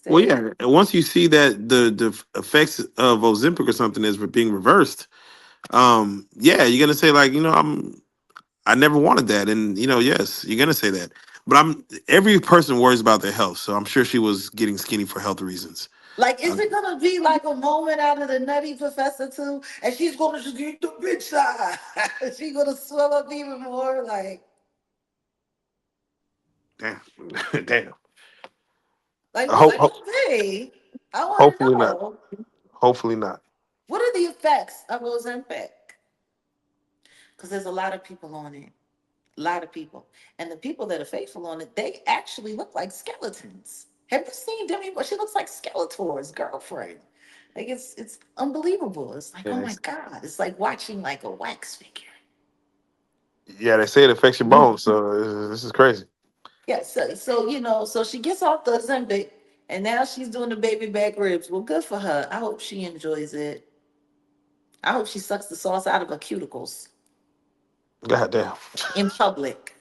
Well, yeah. And once you see that the effects of Ozempic or something is being reversed, yeah, you're gonna say like, I never wanted that, and yes, you're gonna say that. But every person worries about their health, so I'm sure she was getting skinny for health reasons. Like, is Um, it gonna be like a moment out of the Nutty Professor too, and she's gonna just get the bitch side? She's gonna swell up even more. damn, damn. What's it Ho- gonna be? I want to hopefully not. know. Hopefully not. What are the effects of Ozempic? Because there's a lot of people on it, a lot of people, and the people that are faithful on it, they actually look like skeletons. Have you seen Demi? She looks like Skeletor's girlfriend. Like it's unbelievable. It's like, oh Yeah, my god, it's like watching like a wax figure. yeah. They say it affects your bones, so this is crazy. Yeah, so so she gets off the Ozempic, and now she's doing the baby back ribs. Well, good for her. I hope she enjoys it. I hope she sucks the sauce out of her cuticles God damn. in public.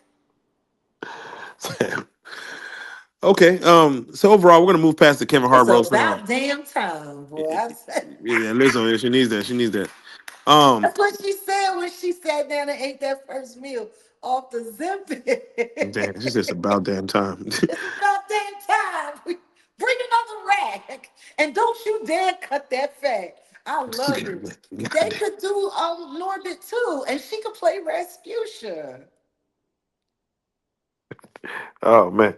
Okay. So overall, we're gonna move past the Kevin Hart It's roast. about damn time, boy. I said, Yeah, listen, she needs that. She needs that. Um, that's what she said when she sat down and ate that first meal off the Ozempic. damn, she said it's about damn time. It's about damn time. Bring another rag. And don't you dare cut that fat. I love it. God They damn. could do Norbit too, and she could play Rasputia. Oh man.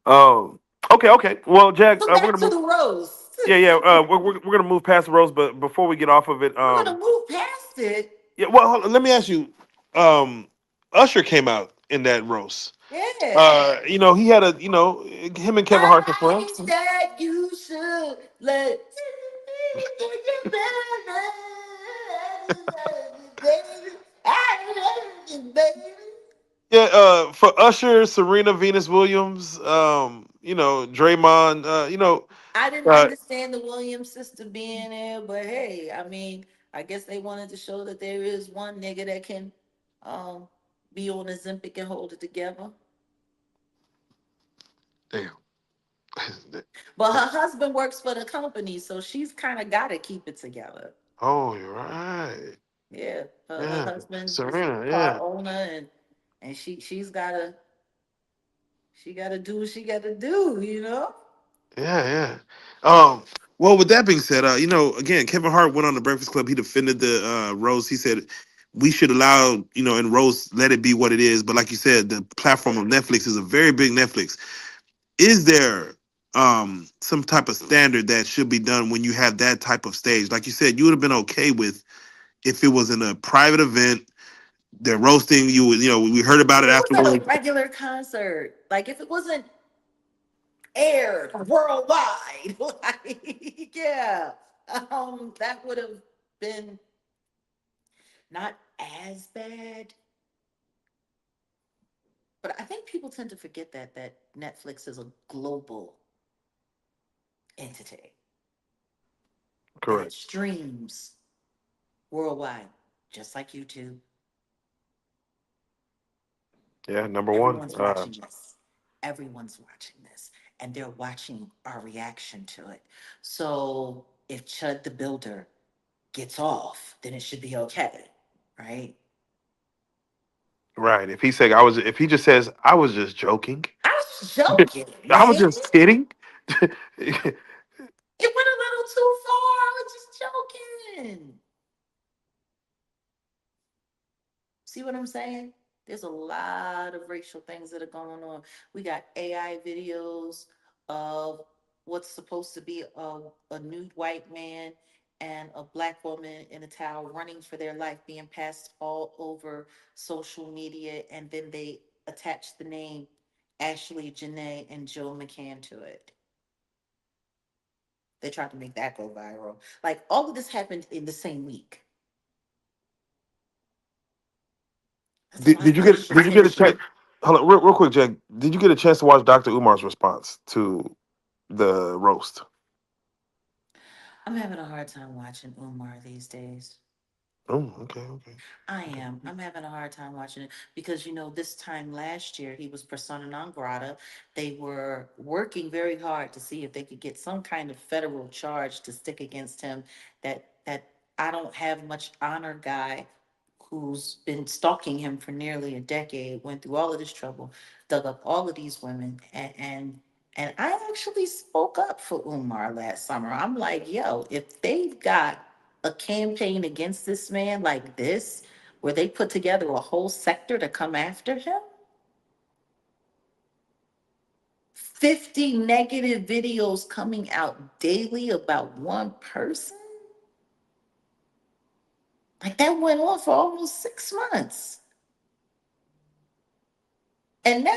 Um. Okay. Okay. Well, Jack, So we're back gonna to move. the roast. Yeah. Yeah. We're gonna move past the roast, but before we get off of it, We're gonna move past it. yeah. Well, hold on, let me ask you. Usher came out in that roast. Yeah. He had him and Kevin Hart are I friends. said you should let baby. I love you, baby. Yeah, for Usher, Serena Venus Williams, Draymond, I didn't uh, understand the Williams sister being there, but hey, I mean, I guess they wanted to show that there is one nigga that can um be on a Zimpic and hold it together. damn. But her husband works for the company, so she's kind of got to keep it together. Oh, you're right. Yeah, her Yeah, husband is Serena. a car Yeah, owner, and she gotta do what she gotta do. yeah, yeah. Um, well, with that being said, again, Kevin Hart went on the Breakfast Club. He defended the roast. He said we should allow, in roast, let it be what it is. But like you said, the platform of Netflix is a very big Netflix. Is there some type of standard that should be done when you have that type of stage? Like you said, you would have been okay with if it was in a private event, they're roasting you. We heard about If it it was at a afterwards. regular concert, like if it wasn't aired worldwide, like yeah, that would have been not as bad. But I think people tend to forget that Netflix is a global entity that Correct. streams worldwide, just like YouTube. Yeah, number one. Everyone's watching this. Everyone's watching this. And they're watching our reaction to it. So if Chud the Builder gets off, then it should be okay. Right? Right. If he just says I was just joking, I was joking, I was man. just kidding. It went a little too far. I was just joking. See what I'm saying? There's a lot of racial things that are going on. We got AI videos of what's supposed to be a nude white man and a black woman in a towel running for their life being passed all over social media. And then they attach the name Ashley, Janae, and Joe McCann to it. They tried to make that go viral. Like all of this happened in the same week. That's a lot did of you get racial did you get a tension. chance? Hold on, real quick, Jack. Did you get a chance to watch Dr. Umar's response to the roast? I'm having a hard time watching Umar these days. Oh, okay, okay, I okay. am. I'm having a hard time watching it because this time last year he was persona non grata. They were working very hard to see if they could get some kind of federal charge to stick against him. That I don't have much honor guy who's been stalking him for nearly a decade went through all of this trouble, dug up all of these women, and I actually spoke up for Umar last summer. I'm like, yo, if they've got a campaign against this man like this, where they put together a whole sector to come after him, 50 negative videos coming out daily about one person, like that went on for almost 6 months. And now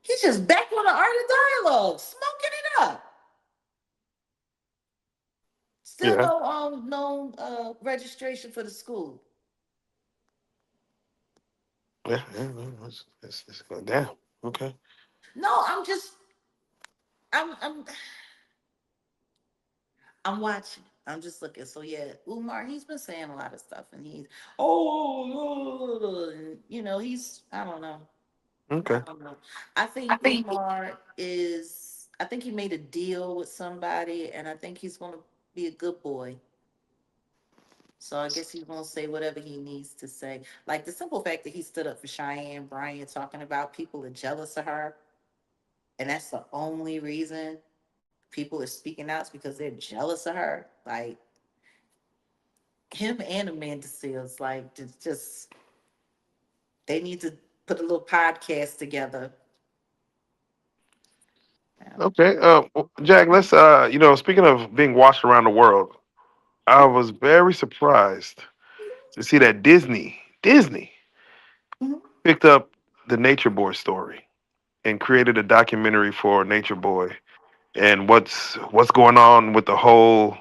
he's just back on the art of dialogue, smoking it up. Still Yeah, no registration for the school. yeah. It's going down. Okay. No, I'm I'm watching. I'm just looking. So yeah, Umar, he's been saying a lot of stuff, and he's and, he's I don't know. I Okay. don't know. I think Umar is. I think he made a deal with somebody, and I think he's going to be a good boy. So I guess he's going to say whatever he needs to say. Like the simple fact that he stood up for Cheyenne Bryant, talking about people are jealous of her, and that's the only reason people are speaking out is because they're jealous of her. Like him and Amanda Seals, like just they need to put a little podcast together. Yeah. Okay. Jack, let's speaking of being watched around the world, I was very surprised to see that Disney Mhm. picked up the Nature Boy story and created a documentary for Nature Boy and what's going on with the whole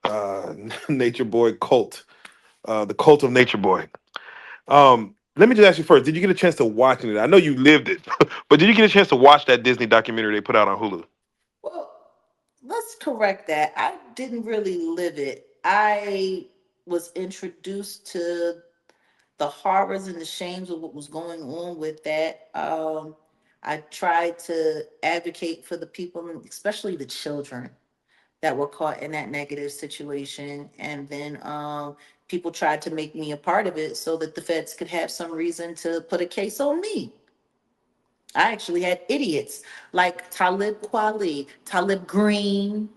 uh, Nature Boy cult, the cult of Nature Boy. Let me just ask you first: did you get a chance to watch it? I know you lived it, but did you get a chance to watch that Disney documentary they put out on Hulu? Well, let's correct that. I didn't really live it. I was introduced to the horrors and the shames of what was going on with that. I tried to advocate for the people, and especially the children that were caught in that negative situation. And then people tried to make me a part of it so that the feds could have some reason to put a case on me. I actually had idiots like Talib Kweli, Talib Green,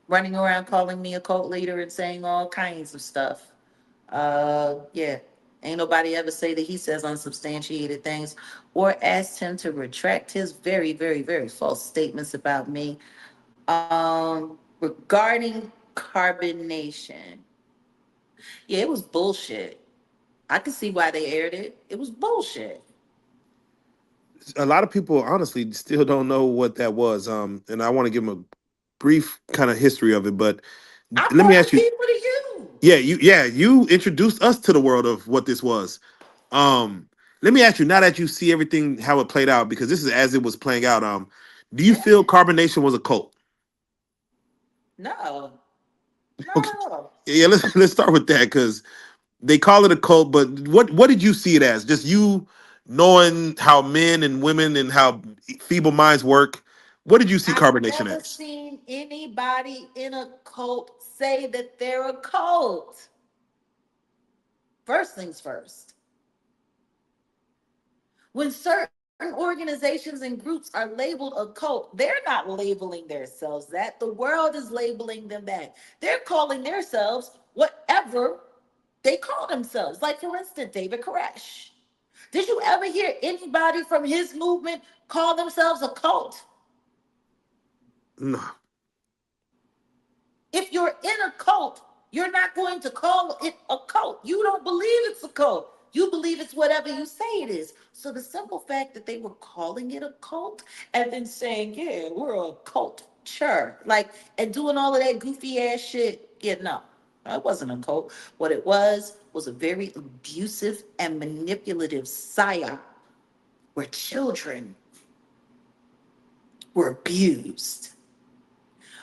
running around calling me a cult leader and saying all kinds of stuff. Yeah, ain't nobody ever say that he says unsubstantiated things or asked him to retract his very, very, very false statements about me. Regarding carbonation, yeah, it was bullshit. I can see why they aired it. It was bullshit. A lot of people honestly still don't know what that was. And I want to give them a brief kind of history of it. But I let me brought the ask you, people to you. you introduced us to the world of what this was. Um, Let me ask you, now that you see everything how it played out, because this is as it was playing out. Do you Yeah, feel carbonation was a cult? no, not Okay, at all. yeah, let's start with that because they call it a cult. But what did you see it as? Just you knowing how men and women and how feeble minds work. What did you see I've carbonation never as? seen anybody in a cult say that they're a cult. First things first. When certain organizations and groups are labeled a cult, they're not labeling themselves that. The world is labeling them that. They're calling themselves whatever they call themselves. Like, for instance, David Koresh. Did you ever hear anybody from his movement call themselves a cult? No. If you're in a cult, you're not going to call it a cult. You don't believe it's a cult. You believe it's whatever you say it is. So the simple fact that they were calling it a cult and then saying, yeah, we're a cult, sure, like, and doing all of that goofy ass shit, yeah, no, it wasn't a cult. What it was a very abusive and manipulative psyop where children were abused.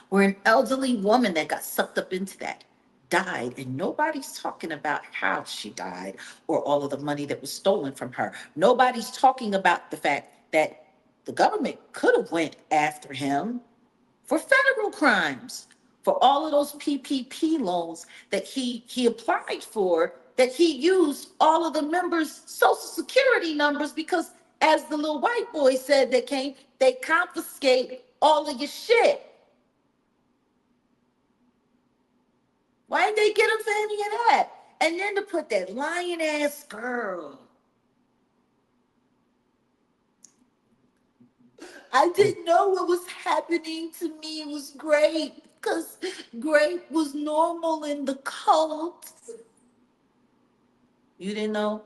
Where an elderly woman that got sucked up into that. died, and nobody's talking about how she died or all of the money that was stolen from her. Nobody's talking about the fact that the government could have went after him for federal crimes, for all of those PPP loans that he applied for, that he used all of the members' social security numbers because, as the little white boy said that came, they confiscate all of your shit. Why didn't they get him for any of that? And then to put that lying ass girl. I didn't know what was happening to me. It was great because grape was normal in the cult. You didn't know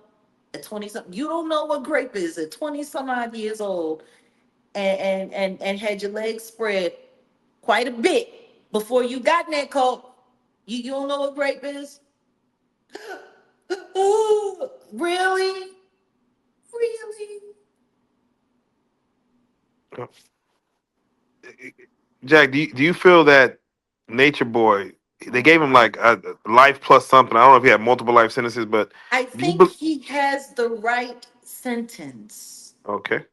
at 20 something. You don't know what grape is at 20 some odd years old and had your legs spread quite a bit before you got in that cult. You don't know what grape is? Really? Really? Jack, do you feel that Nature Boy, they gave him like a life plus something? I don't know if he had multiple life sentences, but I do you? think he has the right sentence. Okay.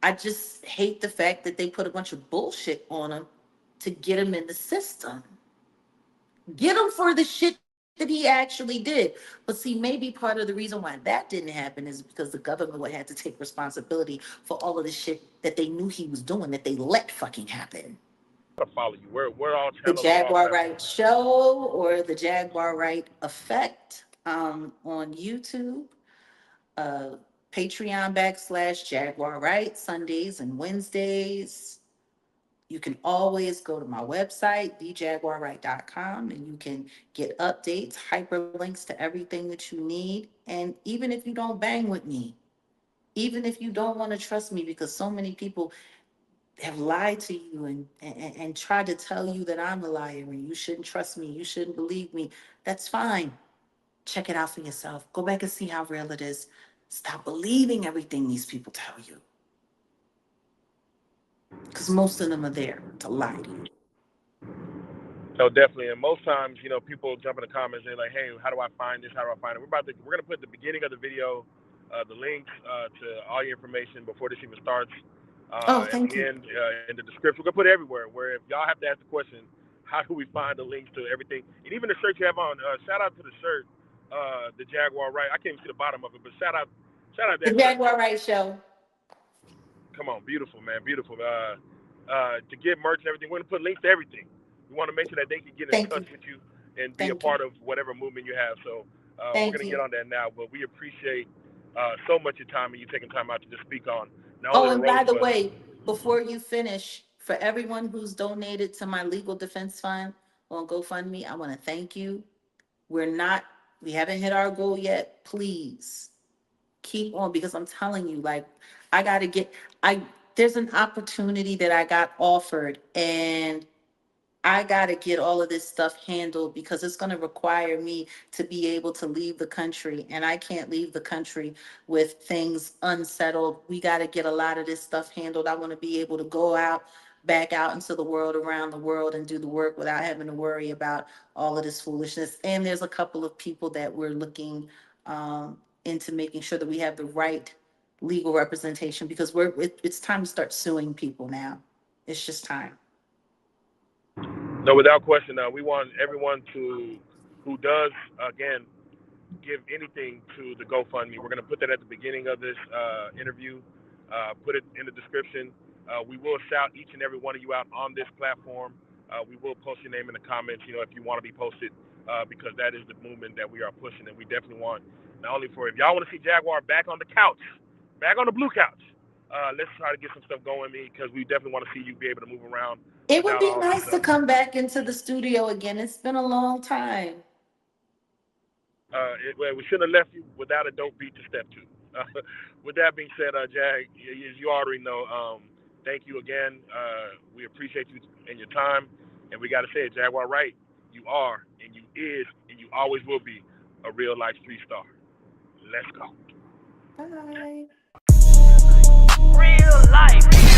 I just hate the fact that they put a bunch of bullshit on him to get him in the system. Get him for the shit that he actually did. But see, maybe part of the reason why that didn't happen is because the government would have to take responsibility for all of the shit that they knew he was doing that they let fucking happen. I follow you. We're all The channels on all Jaguar Wright platforms. Show or the Jaguar Wright Effect on YouTube, uh, Patreon /Jaguar Wright, Sundays and Wednesdays. You can always go to my website, thejaguarwright.com, and you can get updates, hyperlinks to everything that you need. And even if you don't bang with me, even if you don't want to trust me, because so many people have lied to you and tried to tell you that I'm a liar and you shouldn't trust me, you shouldn't believe me, that's fine. Check it out for yourself. Go back and see how real it is. Stop believing everything these people tell you, because most of them are there to lie to you. No, definitely. And most times, people jump in the comments. They're like, "Hey, how do I find this? How do I find it?" We're gonna put the beginning of the video, the links to all your information before this even starts. Oh, At the thank you. end, in the description, we're gonna put it everywhere. Where if y'all have to ask the question, how do we find the links to everything, and even the shirt you have on? Shout out to the shirt, the Jaguar Right. I can't even see the bottom of it, but shout out The that shirt. Jaguar Wright Show. Come on, beautiful man, beautiful. To get merch and everything, we're gonna put links to everything. We want to make sure that they can get in Thank touch you. with you and be a Thank you. part of whatever movement you have. So we're Thank gonna get you. on that now. But we appreciate so much your time and you taking time out to just speak on not only Oh, the and roast, by the but way, before you finish, for everyone who's donated to my legal defense fund on GoFundMe, I want to thank you. We're not, we haven't hit our goal yet. Please keep on, because I'm telling you, like, I got to get, I, there's an opportunity that I got offered, and I got to get all of this stuff handled because it's going to require me to be able to leave the country. And I can't leave the country with things unsettled. We got to get a lot of this stuff handled. I want to be able to go out, back out into the world, around the world, and do the work without having to worry about all of this foolishness. And there's a couple of people that we're looking into making sure that we have the right legal representation, because it's time to start suing people now. It's just time. no, without question, we want everyone to who does again give anything to the GoFundMe. We're going to put that at the beginning of this interview, put it in the description. We will shout each and every one of you out on this platform. We will post your name in the comments, if you want to be posted, because that is the movement that we are pushing. And we definitely want, not only for, if y'all want to see Jaguar back on the couch, back on the blue couch, let's try to get some stuff going, because we definitely want to see you be able to move around It would without be all this nice to come back into the studio again. It's been a long time. well, we shouldn't have left you without a dope beat to step to. With that being said, Jag, as you already know, thank you again. We appreciate you and your time. And we got to say it, Jaguar Wright, you are, and you is, and you always will be a real life street star. Let's go. Bye. Real life.